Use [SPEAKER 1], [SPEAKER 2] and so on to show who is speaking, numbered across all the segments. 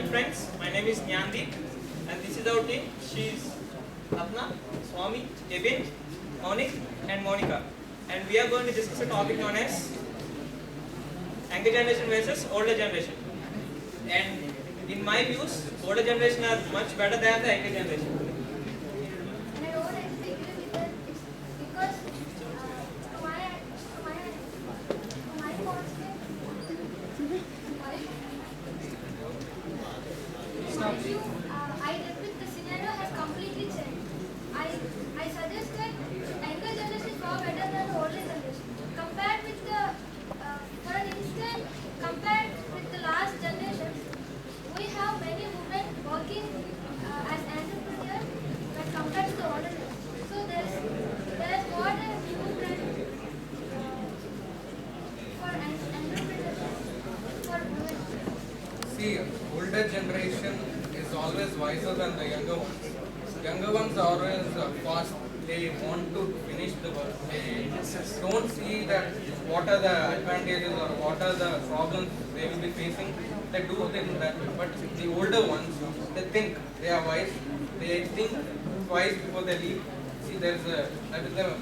[SPEAKER 1] friends, my name is Nyandeep and this is our team. She is Apna, Swami, Kevin, Maunik and Monica. And we are going to discuss a topic known as younger generation versus older generation. And in my views, older generation are much better than the younger generation.
[SPEAKER 2] And I don't agree with that because my constant, my view, I repeat the scenario has completely changed. I suggest that younger generation is far better than the older generation. Compared with the, for an instant, compared with the last generation, we have many women working as entrepreneurs when compared to the older generation. So there's more than movement for entrepreneurs for women.
[SPEAKER 3] See, older generation is always wiser than the younger ones. Younger ones are always fast. They want to finish the work. They don't see that what are the advantages or what are the problems they will be facing. They do that. But the older ones, they think they are wise. They think twice before they leave. See, that is the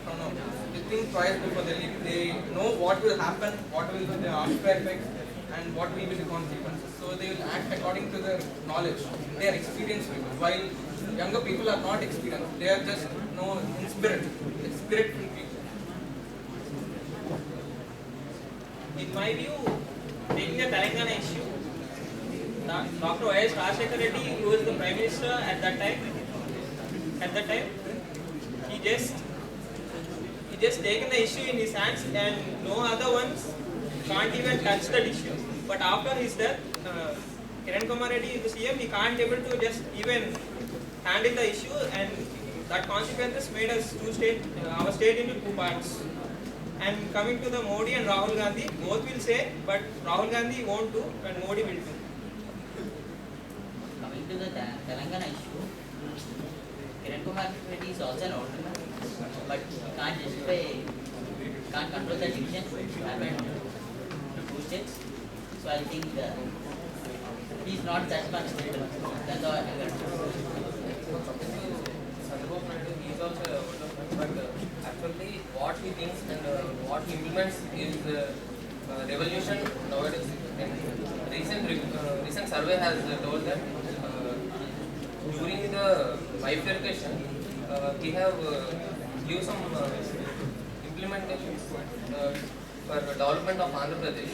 [SPEAKER 3] pronoun. They think twice before they leave. They know what will happen, what will be the after effects, and what will be the consequences. So they will act according to their knowledge. They are experienced people. While younger people are not experienced, they are just in spirit, spiritful people.
[SPEAKER 1] In my view, taking the Telangana issue, Dr. Y.S. Rajshekar Reddy, who was the Prime Minister at that time, he just taken the issue in his hands and no other ones can't even touch that issue. But after his death, Kiran Kumar Reddy, the CM, he can't able to just even handle the issue, and that consequences made us our state into two parts. And coming to the Modi and Rahul Gandhi, both will say, but Rahul Gandhi won't do and Modi will do.
[SPEAKER 4] Coming to the Telangana issue, Kiran Kumar Reddy is also an older man, but can't control the division happened to two states. So I think he is not that much older than the younger.
[SPEAKER 5] Chandrababu Naidu, he is also older, but actually what he thinks and what he implements is revolution nowadays. And recent survey has told that during the bifurcation, we have give some implementation for development of Andhra Pradesh,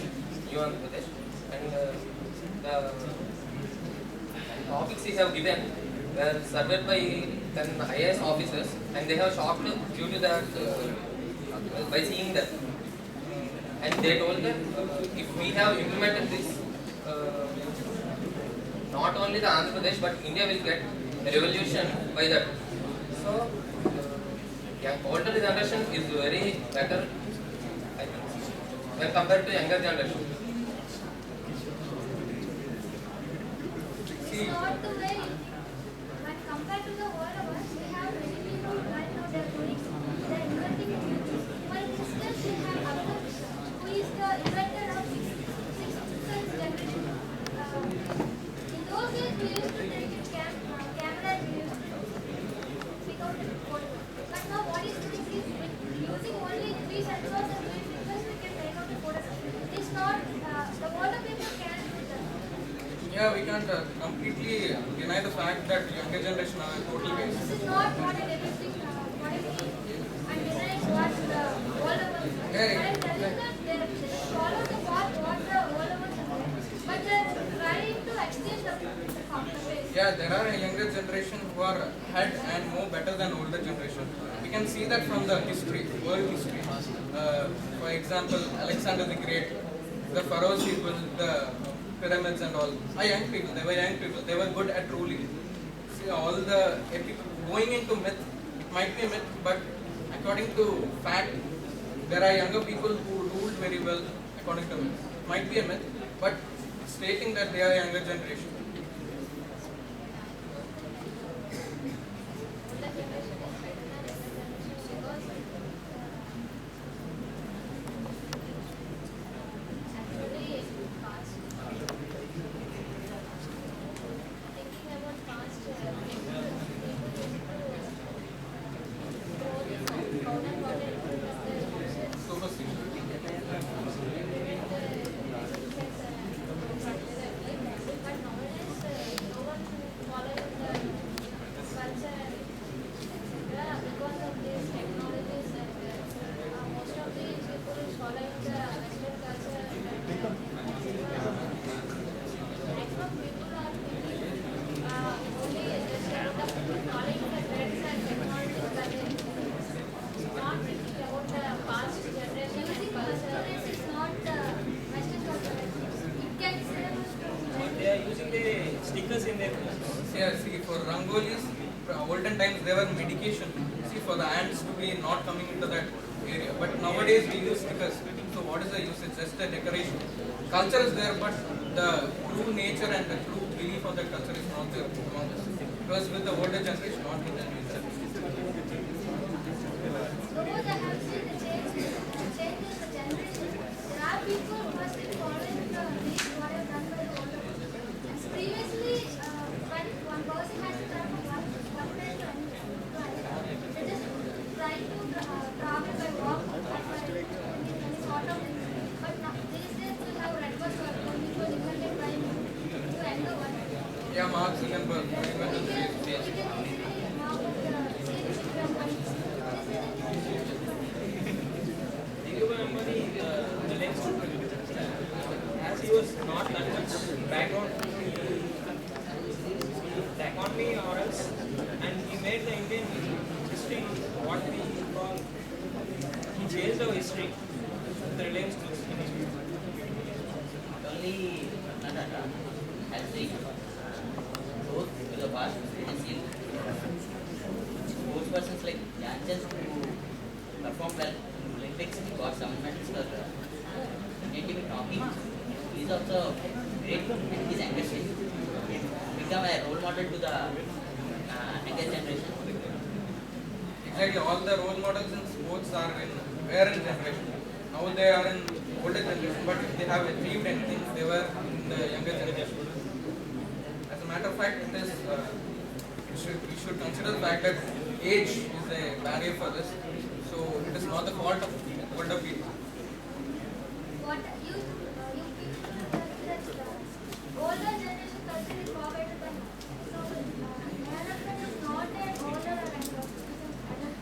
[SPEAKER 5] New Andhra Pradesh, and the topics he have given were surveyed by 10 IAS officers, and they have shocked due to that by seeing that. And they told that if we have implemented this, not only the Andhra Pradesh but India will get a revolution by that. So, older generation is very better, I think, when compared to younger generation.
[SPEAKER 2] It's not the way, when compared to the world of us, we have many people right now they're doing, they're inventing new things. For instance, we have Abdul, who is the inventor of sixth generation. In those days, we used to take a camera and we used to pick out the photo. But now what is doing is using only 3 sensors and doing fingers, we can take out the photo. It's not, the world of people can do that.
[SPEAKER 3] Yeah, we can't completely deny the fact that younger generation are totally waste.
[SPEAKER 2] This is not what I depicting, what I mean. I'm denying what the world of us.
[SPEAKER 3] Yeah,
[SPEAKER 2] I'm telling that they follow the path what the world of us is doing. But they're trying to extend the pace.
[SPEAKER 3] Yeah, there are a younger generation who are ahead and more better than older generation. We can see that from the history, world history. For example, Alexander the Great, the pharaohs who built the pyramids and all are young people. They were young people. They were good at ruling. See, all the going into myth, it might be a myth, but according to fact, there are younger people who ruled very well according to myth. It might be a myth, but stating that they are younger generation.
[SPEAKER 1] stickers in their homes.
[SPEAKER 3] Yeah, see, for rangolis, olden times there were medication. See, for the ants to be not coming into that area. But nowadays we use stickers. So what is the use? It's just a decoration. Culture is there, but the true nature and the true belief of the culture is not there among us. It was with the older generation, not with the new generation.
[SPEAKER 2] Suppose I have seen the change in the generation. There are people who are still following the rules what are done by the older ones. Previously, when one person has to travel from one place to another, they just try to travel by walk or by any sort of thing. But now, these days we have red bus or which was invented by the younger one.
[SPEAKER 3] Yeah, Mark Zuckerberg,
[SPEAKER 2] We
[SPEAKER 3] very much
[SPEAKER 2] can
[SPEAKER 3] influenced.
[SPEAKER 2] easily mark the series from one.
[SPEAKER 1] Dhirubhai Ambani, the next, as he was not that much background economy or else, and he made the Indian history what we call, he changed our history with the Reliance Group.
[SPEAKER 4] Only Karnataka has reached growth to the past and seen sports persons like Yanchas who perform well in Olympics, he got some medals for Indian team in hockey. He is also great and his ambition become a role model to the younger generation.
[SPEAKER 3] Exactly, all the role models in sports are in parent generation. Now they are in older generation, but if they have achieved anything, they were in the younger generation. As a matter of fact, it is, we should consider the fact that age is a barrier for this. So it is not the fault of older people.
[SPEAKER 2] What you people that older generation culture is forwarded by now. So development is not an older and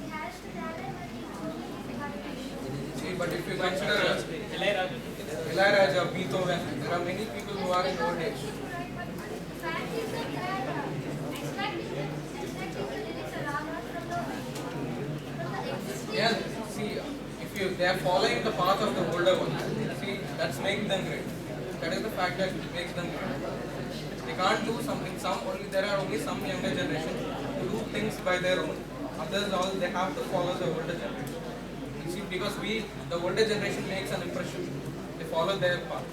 [SPEAKER 2] he has to talent but he only
[SPEAKER 3] See, but if you consider
[SPEAKER 1] Ilayaraja.
[SPEAKER 3] Ilayaraja, Beethoven, there are many people who are in old age.
[SPEAKER 2] the fact is that they are extracting the lyrics around us from the existing.
[SPEAKER 3] Yeah, see, if they are following the path of the older ones, see, that's making them great. That is the fact that makes them great. They can't do something. There are only some younger generation who do things by their own. Others, all they have to follow the older generation. You see, because the older generation makes an impression. They follow their path.